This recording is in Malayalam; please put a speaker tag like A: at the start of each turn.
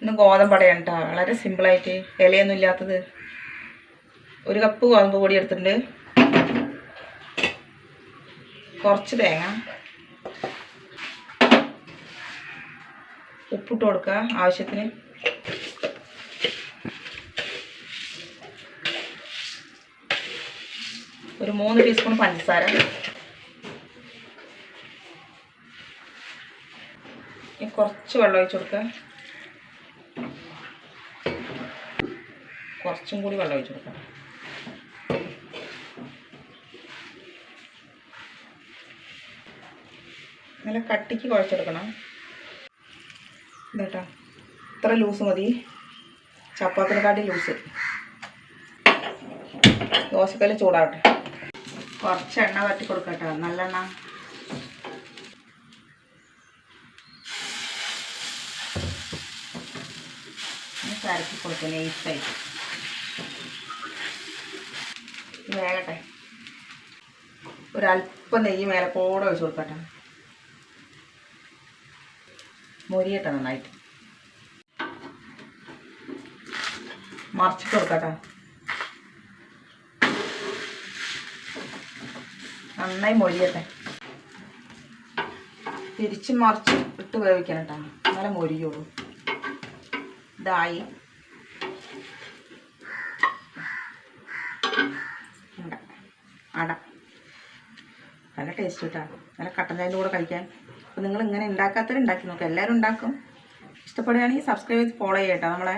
A: ഇന്ന് ഗോതമ്പടയാണ് കേട്ടോ, വളരെ സിമ്പിളായിട്ട്, ഇലയൊന്നും ഇല്ലാത്തത്. 1 കപ്പ് ഗോതമ്പ് പൊടി എടുത്തിട്ടുണ്ട്. കുറച്ച് തേങ്ങ, ഉപ്പിട്ട് കൊടുക്കുക ആവശ്യത്തിന്. ഒരു 3 ടീസ്പൂൺ പഞ്ചസാര. കുറച്ച് വെള്ളം ഒഴിച്ച് കൊടുക്കുക. കുറച്ചും കൂടി വെള്ളം ഒഴിച്ച് കൊടുക്കുക. നല്ല കട്ടിക്ക് കുഴച്ചെടുക്കണം. ഇതാട്ടോ, ഇത്ര ലൂസ് മതി, ചപ്പാത്തിനെക്കാട്ടി ലൂസ്. ദോശക്കല്ല് ചൂടാവട്ടെ. കുറച്ച് എണ്ണ തട്ടി കൊടുക്കട്ടോ, നല്ലെണ്ണ. കരക്കി കൊടുക്കുക നൈസായിട്ട്. വേകട്ടെ. ഒരല്പം നെയ്യ് മേലെ കൂടെ ഒഴിച്ച് കൊടുക്കട്ടെ. മൊരിയട്ടെ നന്നായിട്ട്. മറിച്ചിട്ട് കൊടുക്കട്ടെ. നന്നായി മൊരിയട്ടെ. തിരിച്ച് മറിച്ച് ഇട്ട് വേവിക്കണം കേട്ടോ, എന്നാലേ മൊരിയുള്ളൂ. ഇതായി. അട നല്ല ടേസ്റ്റ് കിട്ടാം, നല്ല കട്ടൻ ചായൻ്റെ കൂടെ കഴിക്കാൻ. അപ്പോൾ നിങ്ങൾ ഇങ്ങനെ ഉണ്ടാക്കാത്തവർ ഉണ്ടാക്കി നോക്കുക. എല്ലാവരും ഉണ്ടാക്കും. ഇഷ്ടപ്പെടുകയാണെങ്കിൽ സബ്സ്ക്രൈബ് ചെയ്ത് ഫോളോ ചെയ്യട്ടോ നമ്മളെ.